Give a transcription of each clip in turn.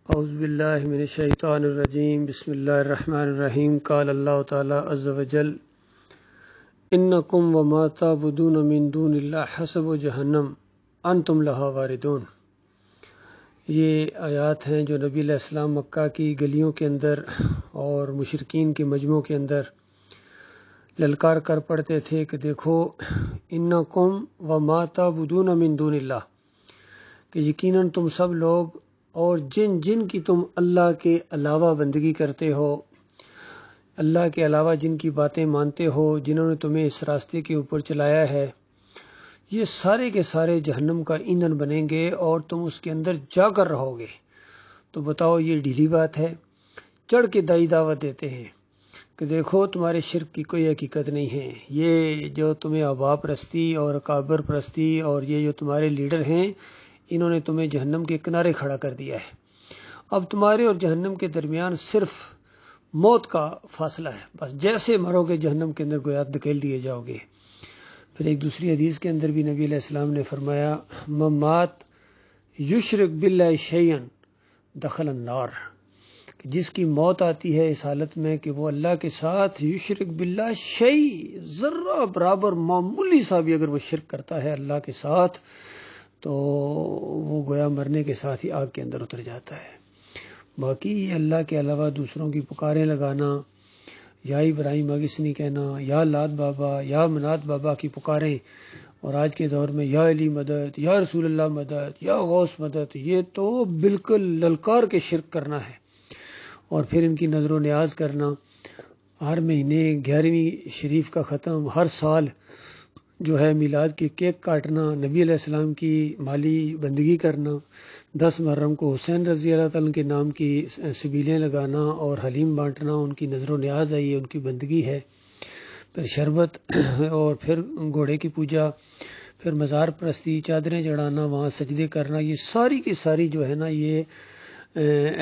اعوذ باللہ من الشیطان الرجیم بسم اللہ الرحمن الرحیم قال اللہ تعالی عز وجل انکم وما تعبدون من دون اللہ حسب جہنم انتم لہا واردون۔ یہ آیات ہیں جو نبی علیہ السلام مکہ کی گلیوں کے اندر اور مشرکین کے مجمعوں کے اندر للکار کر پڑھتے تھے کہ دیکھو انکم وما تعبدون من دون اللہ، کہ یقیناً تم سب لوگ اور جن کی تم اللہ کے علاوہ بندگی کرتے ہو، اللہ کے علاوہ جن کی باتیں مانتے ہو، جنہوں نے تمہیں اس راستے کے اوپر چلایا ہے، یہ سارے کے سارے جہنم کا ایندھن بنیں گے اور تم اس کے اندر جا کر رہو گے۔ تو بتاؤ یہ ڈھیلی بات ہے؟ چڑھ کے دائی دعوت دیتے ہیں کہ دیکھو تمہارے شرک کی کوئی حقیقت نہیں ہے، یہ جو تمہیں آبا پرستی اور اکابر پرستی اور یہ جو تمہارے لیڈر ہیں، انہوں نے تمہیں جہنم کے کنارے کھڑا کر دیا ہے۔ اب تمہارے اور جہنم کے درمیان صرف موت کا فاصلہ ہے، بس جیسے مرو گے جہنم کے اندر گویا دھکیل دیے جاؤ گے۔ پھر ایک دوسری حدیث کے اندر بھی نبی علیہ السلام نے فرمایا ممات یشرک باللہ شیئا دخل النار، کہ جس کی موت آتی ہے اس حالت میں کہ وہ اللہ کے ساتھ یشرک باللہ شیء، ذرہ برابر معمولی سا بھی اگر وہ شرک کرتا ہے اللہ کے ساتھ تو وہ گویا مرنے کے ساتھ ہی آگ کے اندر اتر جاتا ہے۔ باقی یہ اللہ کے علاوہ دوسروں کی پکاریں لگانا، یا ابراہیم اگسنی کہنا، یا لات بابا یا منات بابا کی پکاریں، اور آج کے دور میں یا علی مدد، یا رسول اللہ مدد، یا غوث مدد، یہ تو بالکل للکار کے شرک کرنا ہے۔ اور پھر ان کی نظر و نیاز کرنا، ہر مہینے 11ویں شریف کا ختم، ہر سال جو ہے میلاد کے کیک کاٹنا، نبی علیہ السلام کی مالی بندگی کرنا، 10 محرم کو حسین رضی اللہ تعالیٰ کے نام کی سبیلیں لگانا اور حلیم بانٹنا، ان کی نظر و نیاز ہے، یہ ان کی بندگی ہے۔ پھر شربت اور پھر گھوڑے کی پوجا، پھر مزار پرستی، چادریں چڑھانا، وہاں سجدے کرنا، یہ ساری کی ساری جو ہے نا یہ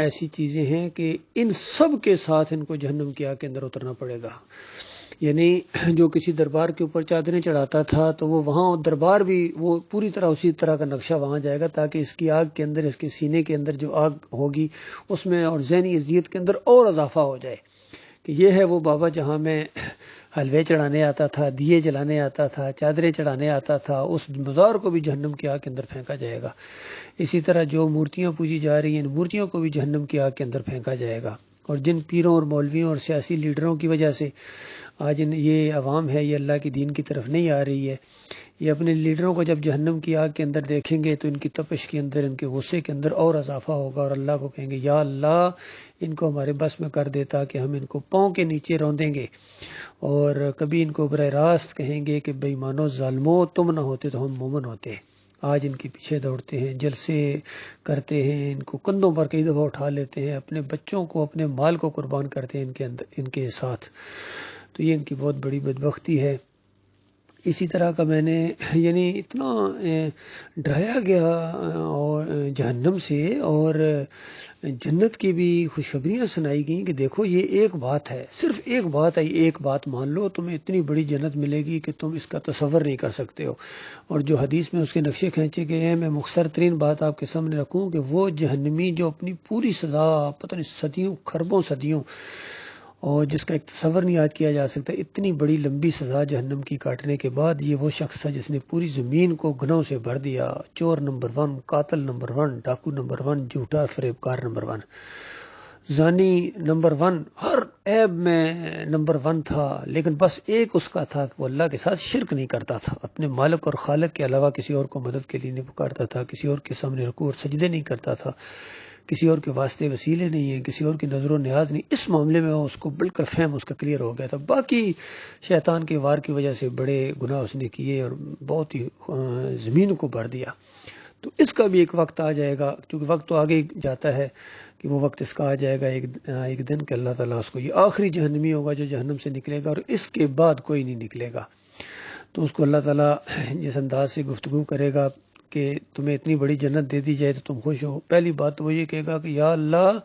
ایسی چیزیں ہیں کہ ان سب کے ساتھ ان کو جہنم کی آگ کے اندر اترنا پڑے گا۔ یعنی جو کسی دربار کے اوپر چادریں چڑھاتا تھا تو وہ وہاں دربار بھی وہ پوری طرح اسی طرح کا نقشہ وہاں جائے گا، تاکہ اس کی آگ کے اندر، اس کے سینے کے اندر جو آگ ہوگی اس میں اور ذہنی اذیت کے اندر اور اضافہ ہو جائے کہ یہ ہے وہ بابا جہاں میں حلوے چڑھانے آتا تھا، دیے جلانے آتا تھا، چادریں چڑھانے آتا تھا، اس مزار کو بھی جہنم کی آگ کے اندر پھینکا جائے گا۔ اسی طرح جو مورتیاں پوجی جا رہی ہیں، ان مورتیوں کو بھی جہنم کی آگ کے اندر پھینکا جائے گا۔ اور جن پیروں اور مولویوں اور سیاسی لیڈروں کی وجہ سے آج یہ عوام ہے یہ اللہ کی دین کی طرف نہیں آ رہی ہے، یہ اپنے لیڈروں کو جب جہنم کی آگ کے اندر دیکھیں گے تو ان کی تپش کے اندر، ان کے غصے کے اندر اور اضافہ ہوگا، اور اللہ کو کہیں گے یا اللہ ان کو ہمارے بس میں کر دیتا کہ ہم ان کو پاؤں کے نیچے روندیں گے، اور کبھی ان کو براہ راست کہیں گے کہ بے ایمانو ظالمو تم نہ ہوتے تو ہم مومن ہوتے۔ آج ان کے پیچھے دوڑتے ہیں، جلسے کرتے ہیں، ان کو کندھوں پر کئی دفعہ اٹھا لیتے ہیں، اپنے بچوں کو، اپنے مال کو قربان کرتے ہیں ان کے ساتھ۔ تو یہ ان کی بہت بڑی بدبختی ہے۔ اسی طرح کا میں نے یعنی اتنا ڈرایا گیا اور جہنم سے، اور جنت کی بھی خوشخبریاں سنائی گئیں کہ دیکھو یہ ایک بات ہے، صرف ایک بات ہے، ایک بات مان لو تمہیں اتنی بڑی جنت ملے گی کہ تم اس کا تصور نہیں کر سکتے ہو۔ اور جو حدیث میں اس کے نقشے کھینچے گئے ہیں، میں مختصر ترین بات آپ کے سامنے رکھوں کہ وہ جہنمی جو اپنی پوری سزا پتہ نہیں صدیوں خربوں صدیوں اور جس کا ایک تصور نہیں آج کیا جا سکتا، اتنی بڑی لمبی سزا جہنم کی کاٹنے کے بعد یہ وہ شخص تھا جس نے پوری زمین کو گناہوں سے بھر دیا۔ چور نمبر 1، قاتل نمبر 1، ڈاکو نمبر 1، جھوٹا فریبکار نمبر 1، زانی نمبر 1، ہر عیب میں نمبر 1 تھا، لیکن بس ایک اس کا تھا کہ وہ اللہ کے ساتھ شرک نہیں کرتا تھا، اپنے مالک اور خالق کے علاوہ کسی اور کو مدد کے لیے نہیں پکارتا تھا، کسی اور کے سامنے رکوع اور سجدے نہیں کرتا تھا، کسی اور کے واسطے وسیلے نہیں ہیں، کسی اور کی نظر و نیاز نہیں۔ اس معاملے میں اس کو بالکل فہم اس کا کلیئر ہو گیا تھا۔ باقی شیطان کے وار کی وجہ سے بڑے گناہ اس نے کیے اور بہت ہی زمین کو بھر دیا۔ تو اس کا بھی ایک وقت آ جائے گا، کیونکہ وقت تو آگے جاتا ہے کہ وہ وقت اس کا آ جائے گا ایک دن کہ اللہ تعالیٰ اس کو، یہ آخری جہنمی ہوگا جو جہنم سے نکلے گا، اور اس کے بعد کوئی نہیں نکلے گا۔ تو اس کو اللہ تعالیٰ جس انداز سے گفتگو کرے گا کہ تمہیں اتنی بڑی جنت دے دی جائے تو تم خوش ہو، پہلی بات تو وہ یہ کہے گا کہ یا اللہ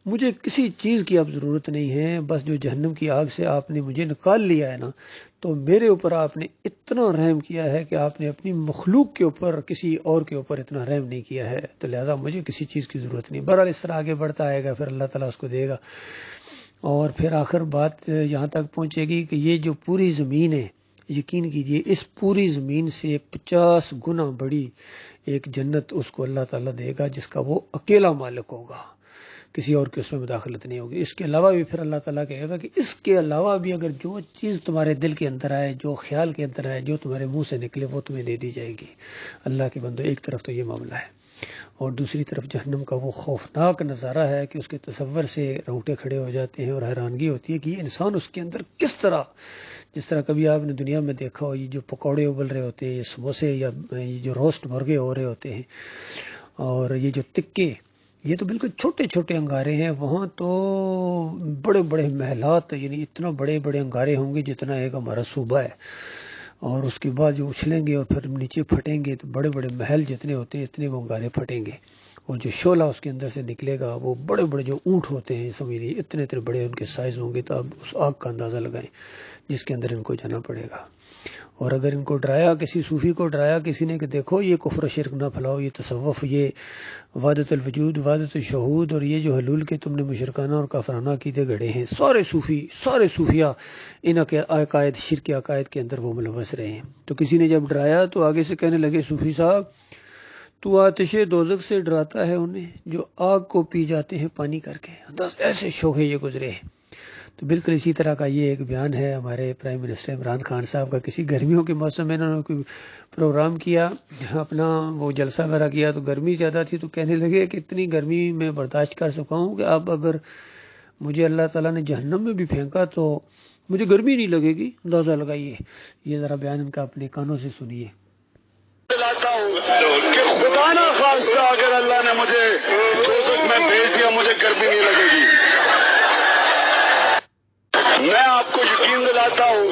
مجھے کسی چیز کی اب ضرورت نہیں ہے، بس جو جہنم کی آگ سے آپ نے مجھے نکال لیا ہے نا، تو میرے اوپر آپ نے اتنا رحم کیا ہے کہ آپ نے اپنی مخلوق کے اوپر کسی اور کے اوپر اتنا رحم نہیں کیا ہے، تو لہذا مجھے کسی چیز کی ضرورت نہیں۔ بہرحال اس طرح آگے بڑھتا آئے گا، پھر اللہ تعالیٰ اس کو دے گا، اور پھر آخر بات یہاں تک پہنچے گی کہ یہ جو پوری زمین ہے، یقین کیجئے اس پوری زمین سے 50 گنا بڑی ایک جنت اس کو اللہ تعالیٰ دے گا، جس کا وہ اکیلا مالک ہوگا، کسی اور کی اس میں مداخلت نہیں ہوگی۔ اس کے علاوہ بھی پھر اللہ تعالیٰ کہے گا کہ اس کے علاوہ بھی اگر جو چیز تمہارے دل کے اندر آئے، جو خیال کے اندر آئے، جو تمہارے منہ سے نکلے، وہ تمہیں دے دی جائے گی۔ اللہ کے بندو، ایک طرف تو یہ معاملہ ہے، اور دوسری طرف جہنم کا وہ خوفناک نظارہ ہے کہ اس کے تصور سے رونگٹے کھڑے ہو جاتے ہیں، اور حیرانگی ہوتی ہے کہ یہ انسان اس کے اندر کس طرح، جس طرح کبھی آپ نے دنیا میں دیکھا ہو، یہ جو پکوڑے ابل رہے ہوتے ہیں، یہ سموسے یا یہ جو روسٹ مرغے ہو رہے ہوتے ہیں، اور یہ جو تکے، یہ تو بالکل چھوٹے چھوٹے انگارے ہیں، وہاں تو بڑے بڑے محلات، یعنی اتنا بڑے بڑے انگارے ہوں گے جتنا ایک ہمارا صوبہ ہے، اور اس کے بعد جو اچھلیں گے اور پھر نیچے پھٹیں گے تو بڑے بڑے محل جتنے ہوتے ہیں اتنے وہ انگارے پھٹیں گے، اور جو شعلہ اس کے اندر سے نکلے گا وہ بڑے بڑے جو اونٹ ہوتے ہیں، سمجھیے اتنے اتنے بڑے ان کے سائز ہوں گے، تو آپ اس آگ کا اندازہ لگائیں جس کے اندر ان کو جانا پڑے گا۔ اور اگر ان کو ڈرایا، کسی صوفی کو ڈرایا کسی نے کہ دیکھو یہ کفر و شرک نہ پھیلاؤ، یہ تصوف، یہ وحدت الوجود، وحدت الشہود، اور یہ جو حلول کے تم نے مشرکانہ اور کافرانہ عقیدے گھڑے ہیں، سارے صوفی، سارے صوفیہ ان عقائد، شرک عقائد کے اندر وہ ملوث رہے ہیں۔ تو کسی نے جب ڈرایا تو آگے سے کہنے لگے صوفی صاحب، تو آتش دوزخ سے ڈراتا ہے انہیں جو آگ کو پی جاتے ہیں پانی کر کے۔ ایسے شوخے یہ گزرے ہیں۔ تو بالکل اسی طرح کا یہ ایک بیان ہے ہمارے پرائم منسٹر عمران خان صاحب کا۔ کسی گرمیوں کے موسم میں انہوں نے کوئی پروگرام کیا، اپنا وہ جلسہ وغیرہ کیا، تو گرمی زیادہ تھی، تو کہنے لگے کہ اتنی گرمی میں برداشت کر سکا ہوں کہ اب اگر مجھے اللہ تعالیٰ نے جہنم میں بھی پھینکا تو مجھے گرمی نہیں لگے گی، اندازہ لگائیے۔ یہ ذرا بیان ان کا اپنے کانوں سے سنیے۔ کہ خدا نہ خواستہ اگر اللہ نے مجھے دوزخ میں بھیج دیا، مجھے گرمی نہیں لگے گی۔ میں آپ کو یقین دلاتا ہوں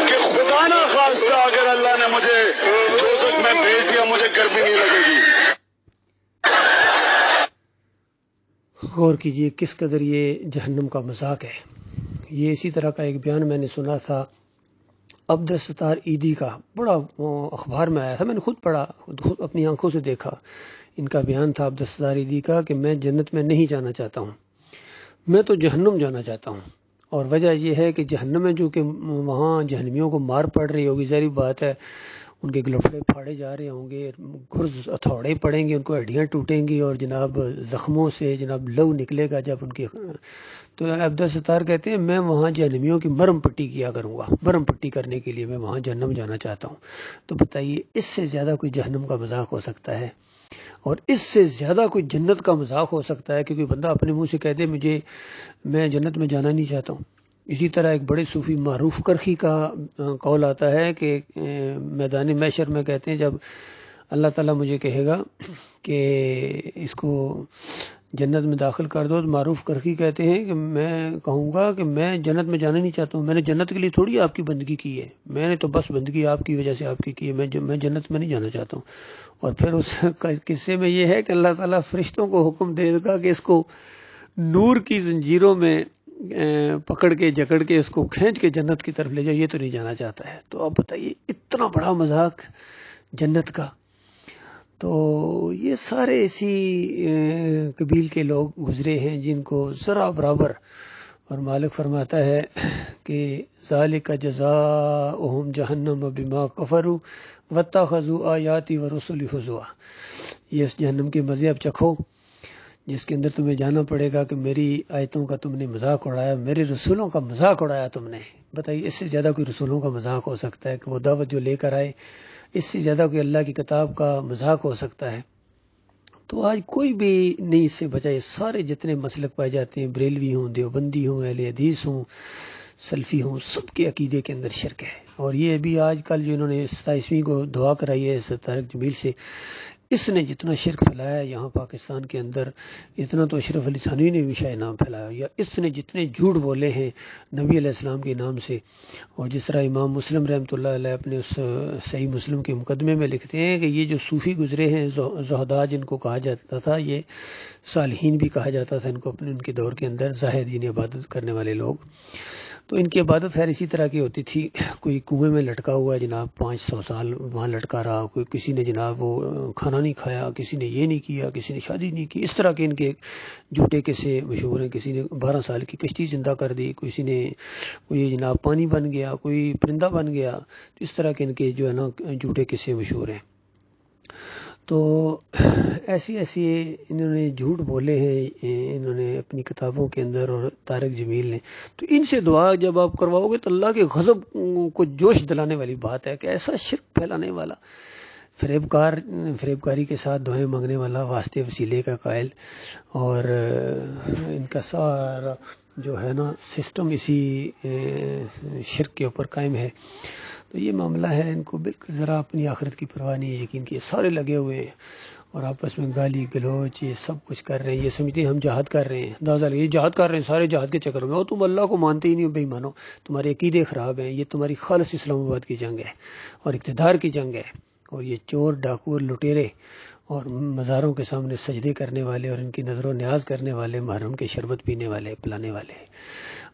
کہ خدا نہ خواستہ اگر اللہ نے مجھے دوزخ میں بھیج دیا، مجھے گرمی نہیں لگے گی۔ غور کیجئے کس قدر یہ جہنم کا مذاق ہے۔ یہ اسی طرح کا ایک بیان میں نے سنا تھا عبدالستار ایدھی کا، بڑا اخبار میں آیا تھا، میں نے خود پڑھا، خود اپنی آنکھوں سے دیکھا۔ ان کا بیان تھا عبدالستار ایدھی کا کہ میں جنت میں نہیں جانا چاہتا ہوں، میں تو جہنم جانا چاہتا ہوں۔ اور وجہ یہ ہے کہ جہنم میں جو کہ وہاں جہنمیوں کو مار پڑ رہی ہوگی، ظاہری بات ہے ان کے گلوپڑے پھاڑے جا رہے ہوں گے، گرز ہتھوڑے پڑیں گے، ان کو ہڈیاں ٹوٹیں گی، اور جناب زخموں سے جناب لہو نکلے گا جب ان کی۔ تو عبدالستار کہتے ہیں میں وہاں جہنمیوں کی مرم پٹی کیا کروں گا، مرم پٹی کرنے کے لیے میں وہاں جہنم جانا چاہتا ہوں۔ تو بتائیے اس سے زیادہ کوئی جہنم کا مذاق ہو سکتا ہے؟ اور اس سے زیادہ کوئی جنت کا مذاق ہو سکتا ہے کہ کوئی بندہ اپنے منہ سے کہہ دے میں جنت میں جانا نہیں چاہتا ہوں؟ اسی طرح ایک بڑے صوفی معروف کرخی کا قول آتا ہے کہ میدان محشر میں کہتے ہیں جب اللہ تعالیٰ مجھے کہے گا کہ اس کو جنت میں داخل کر دو، تو معروف کرخی کہتے ہیں کہ میں کہوں گا کہ میں جنت میں جانا نہیں چاہتا ہوں، میں نے جنت کے لیے تھوڑی آپ کی بندگی کی ہے، میں نے تو بس بندگی آپ کی وجہ سے آپ کی ہے، میں جنت میں نہیں جانا چاہتا ہوں۔ اور پھر اس قصے میں یہ ہے کہ اللہ تعالیٰ فرشتوں کو حکم دے گا کہ اس کو نور کی زنجیروں میں پکڑ کے جکڑ کے اس کو کھینچ کے جنت کی طرف لے جاؤ، یہ تو نہیں جانا چاہتا ہے۔ تو اب بتائیے اتنا بڑا مذاق جنت کا۔ تو یہ سارے اسی قبیل کے لوگ گزرے ہیں جن کو ذرا برابر، اور مالک فرماتا ہے کہ ذالک جزاؤہم جہنم بما کفروا واتخذوا آیاتی ورسلی ہزوا۔ یہ اس جہنم کے مزے اب چکھو جس کے اندر تمہیں جانا پڑے گا کہ میری آیتوں کا تم نے مذاق اڑایا، میرے رسولوں کا مذاق اڑایا تم نے۔ بتائیے اس سے زیادہ کوئی رسولوں کا مذاق ہو سکتا ہے کہ وہ دعوت جو لے کر آئے؟ اس سے زیادہ کوئی اللہ کی کتاب کا مذاق ہو سکتا ہے؟ تو آج کوئی بھی نہیں اس سے بچا۔ یہ سارے جتنے مسلک پائے جاتے ہیں، بریلوی ہوں، دیوبندی ہوں، اہل حدیث ہوں، سلفی ہوں، سب کے عقیدے کے اندر شرک ہے۔ اور یہ ابھی آج کل جو انہوں نے 27ویں کو دعا کرائی ہے اس طارق جمیل سے اس نے جتنا شرک پھیلایا یہاں پاکستان کے اندر، اتنا تو اشرف علی تھانوی نے بھی شاید نام پھیلایا، یا اس نے جتنے جھوٹ بولے ہیں نبی علیہ السلام کے نام سے، اور جس طرح امام مسلم رحمۃ اللہ علیہ اپنے اس صحیح مسلم کے مقدمے میں لکھتے ہیں کہ یہ جو صوفی گزرے ہیں، زہداء جن کو کہا جاتا تھا، یہ صالحین بھی کہا جاتا تھا ان کو ان کے دور کے اندر، زاہد یعنی عبادت کرنے والے لوگ، تو ان کی عبادت خیر اسی طرح کی ہوتی تھی، کوئی کنویں میں لٹکا ہوا ہے جناب 500 سال وہاں لٹکا رہا، کوئی کسی نے جناب وہ کھانا نہیں کھایا، کسی نے یہ نہیں کیا، کسی نے شادی نہیں کی، اس طرح کے ان کے جھوٹے قصے مشہور ہیں، کسی نے 12 سال کی کشتی زندہ کر دی، کسی نے کوئی جناب پانی بن گیا، کوئی پرندہ بن گیا، تو اس طرح کے ان کے جو ہے نا جھوٹے قصے مشہور ہیں۔ تو ایسی انہوں نے جھوٹ بولے ہیں انہوں نے اپنی کتابوں کے اندر، اور طارق جمیل نے، تو ان سے دعا جب آپ کرواؤ گے تو اللہ کے غضب کو جوش دلانے والی بات ہے کہ ایسا شرک پھیلانے والا، فریبکاری کے ساتھ دعائیں مانگنے والا، واسطے وسیلے کا قائل، اور ان کا سارا جو ہے نا سسٹم اسی شرک کے اوپر قائم ہے۔ تو یہ معاملہ ہے، ان کو بالکل ذرا اپنی آخرت کی پرواہ نہیں ہے، یقین کی سارے لگے ہوئے ہیں اور آپس میں گالی گلوچ یہ سب کچھ کر رہے ہیں، یہ سمجھتے ہیں ہم جہاد کر رہے ہیں، اندازہ یہ جہاد کر رہے ہیں سارے جہاد کے چکر میں، اور تم اللہ کو مانتے ہی نہیں ہو، بے ایمانو، تمہارے عقیدے خراب ہیں، یہ تمہاری خالص اسلام آباد کی جنگ ہے اور اقتدار کی جنگ ہے، اور یہ چور ڈاکو لٹیرے اور مزاروں کے سامنے سجدے کرنے والے اور ان کی نظر و نیاز کرنے والے، محرم کے شربت پینے والے پلانے والے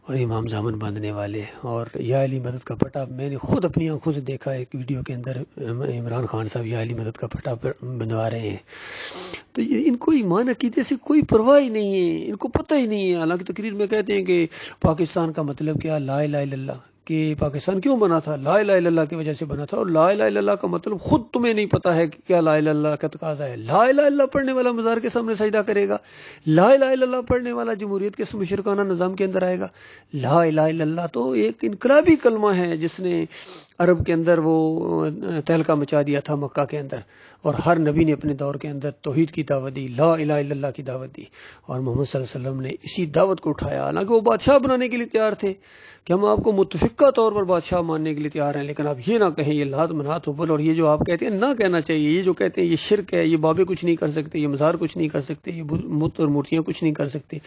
اور امام زامن باندھنے والے، اور یا علی مدد کا پٹا میں نے خود اپنی آنکھوں سے دیکھا ایک ویڈیو کے اندر، عمران خان صاحب یا علی مدد کا پٹا بندوا رہے ہیں۔ تو یہ ان کو ایمان عقیدے سے کوئی پرواہ ہی نہیں ہے، ان کو پتہ ہی نہیں ہے۔ حالانکہ تقریر میں کہتے ہیں کہ پاکستان کا مطلب کیا، لا الہ الا اللہ، کہ پاکستان کیوں بنا تھا، لا الہ الا اللہ کی وجہ سے بنا تھا، اور لا الہ الا اللہ کا مطلب خود تمہیں نہیں پتہ ہے کہ کیا لا الہ الا اللہ کا تقاضا ہے۔ لا الہ الا اللہ پڑھنے والا مزار کے سامنے سجدہ کرے گا، لا الہ الا اللہ پڑھنے والا جمہوریت کے مشرکانہ نظام کے اندر آئے گا۔ لا الہ الا اللہ تو ایک انقلابی کلمہ ہے جس نے عرب کے اندر وہ تہلکہ مچا دیا تھا مکہ کے اندر، اور ہر نبی نے اپنے دور کے اندر توحید کی دعوت دی، لا الہ الا اللہ کی دعوت دی، اور محمد صلی اللہ علیہ وسلم نے اسی دعوت کو اٹھایا۔ حالانکہ وہ بادشاہ بنانے کے لیے تیار تھے کہ ہم آپ کو متفقہ طور پر بادشاہ ماننے کے لیے تیار ہیں، لیکن آپ یہ نہ کہیں یہ لات منات حبل، اور یہ جو آپ کہتے ہیں نہ کہنا چاہیے، یہ جو کہتے ہیں یہ شرک ہے، یہ بابے کچھ نہیں کر سکتے، یہ مزار کچھ نہیں کر سکتے، یہ بت اور مورتیاں کچھ نہیں کر سکتے،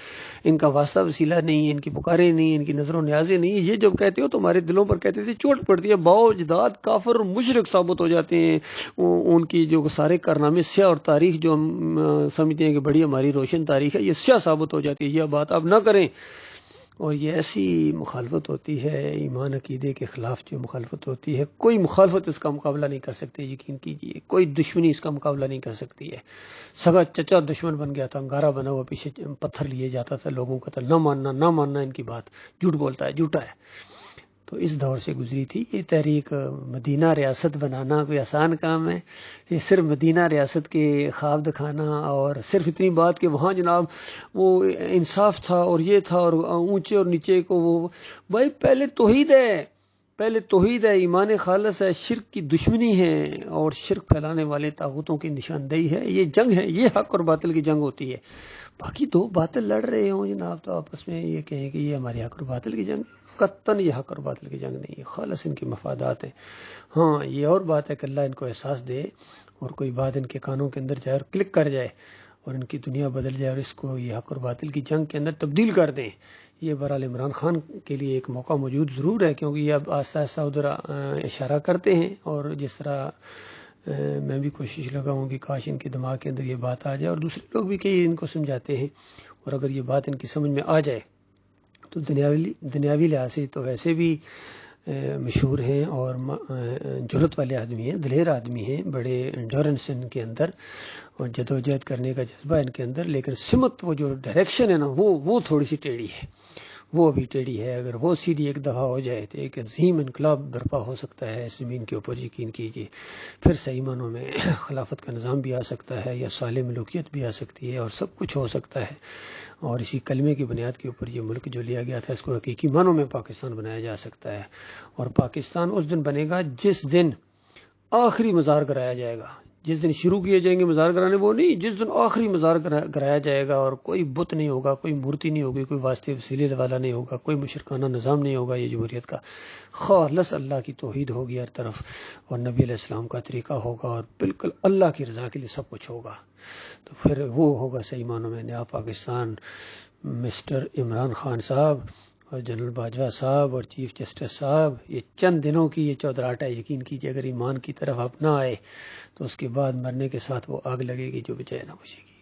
ان کا واسطہ وسیلہ نہیں ہے، ان کی پکاریں نہیں ہیں، ان کی نظر و نیازیں نہیں ہیں، یہ جب کہتے ہو تو ہمارے دلوں پر کہتے تھے چوٹ پڑتی ہے، باؤ اجداد کافر اور مشرک ثابت ہو جاتے ہیں، ان کی جو سارے کارنامے سیاہ اور تاریخ جو ہم سمجھتے ہیں کہ بڑی ہماری روشن تاریخ ہے، یہ سیاہ ثابت ہو جاتی ہے، یہ بات آپ نہ کریں۔ اور یہ ایسی مخالفت ہوتی ہے ایمان عقیدے کے خلاف، جو مخالفت ہوتی ہے کوئی مخالفت اس کا مقابلہ نہیں کر سکتے، یقین کیجئے، کوئی دشمنی اس کا مقابلہ نہیں کر سکتی ہے۔ سگا چچا دشمن بن گیا تھا، انگارہ بنا ہوا پیچھے پتھر لیے جاتا تھا لوگوں کا، نہ ماننا ان کی بات، جھوٹ بولتا ہے، جھوٹا ہے۔ تو اس دور سے گزری تھی یہ تحریک۔ مدینہ ریاست بنانا کوئی آسان کام ہے؟ یہ صرف مدینہ ریاست کے خواب دکھانا، اور صرف اتنی بات کہ وہاں جناب وہ انصاف تھا اور یہ تھا، اور اونچے اور نیچے کو وہ، بھائی پہلے توحید ہے، ایمان خالص ہے، شرک کی دشمنی ہے، اور شرک پھیلانے والے طاغوتوں کی نشاندہی ہے، یہ جنگ ہے، یہ حق اور باطل کی جنگ ہوتی ہے۔ باقی دو باطل لڑ رہے ہوں جناب تو آپس میں یہ کہیں کہ یہ ہماری حق اور باطل کی جنگ ہے، قطعاً یہ حق اور باطل کی جنگ نہیں ہے، خالص ان کے مفادات ہیں۔ ہاں یہ اور بات ہے کہ اللہ ان کو احساس دے اور کوئی بات ان کے کانوں کے اندر جائے اور کلک کر جائے اور ان کی دنیا بدل جائے اور اس کو یہ حق اور باطل کی جنگ کے اندر تبدیل کر دیں۔ یہ بہرحال عمران خان کے لیے ایک موقع موجود ضرور ہے، کیونکہ یہ اب آہستہ آہستہ ادھر اشارہ کرتے ہیں، اور جس طرح میں بھی کوشش لگاؤں کہ کاش ان کے دماغ کے اندر یہ بات آ جائے، اور دوسرے لوگ بھی کئی ان کو سمجھاتے ہیں، اور اگر یہ بات ان کی سمجھ میں آ جائے تو دنیاوی لحاظ سے تو ویسے بھی مشہور ہیں اور جرأت والے آدمی ہیں، دلیر آدمی ہیں، بڑے انڈورنس ان کے اندر اور جدوجہد کرنے کا جذبہ ان کے اندر، لیکن سمت وہ جو ڈائریکشن ہے نا وہ تھوڑی سی ٹیڑھی ہے، وہ ابھی ٹیڑھی ہے۔ اگر وہ سیدھی ایک دفعہ ہو جائے تو ایک عظیم انقلاب برپا ہو سکتا ہے اس زمین کے اوپر، یقین کیجیے۔ پھر صحیح معنوں میں خلافت کا نظام بھی آ سکتا ہے، یا صالح ملوکیت بھی آ سکتی ہے، اور سب کچھ ہو سکتا ہے، اور اسی کلمے کی بنیاد کے اوپر یہ ملک جو لیا گیا تھا اس کو حقیقی معنوں میں پاکستان بنایا جا سکتا ہے۔ اور پاکستان اس دن بنے گا جس دن آخری مزار کرایا جائے گا، جس دن شروع کیے جائیں گے مزار گرانے وہ نہیں، جس دن آخری مزار گرایا جائے گا اور کوئی بت نہیں ہوگا، کوئی مورتی نہیں ہوگی، کوئی واسطے وسیلے والا نہیں ہوگا، کوئی مشرکانہ نظام نہیں ہوگا، یہ جمہوریت کا خالص اللہ کی توحید ہوگی ہر طرف، اور نبی علیہ السلام کا طریقہ ہوگا، اور بالکل اللہ کی رضا کے لیے سب کچھ ہوگا، تو پھر وہ ہوگا صحیح معنوں میں نیا پاکستان۔ مسٹر عمران خان صاحب اور جنرل باجوہ صاحب اور چیف جسٹس صاحب، یہ چند دنوں کی یہ چودراہٹ ہے، یقین کیجیے اگر ایمان کی طرف آپ نہ آئے تو اس کے بعد مرنے کے ساتھ وہ آگ لگے گی جو بجائے نہ بجھے گی۔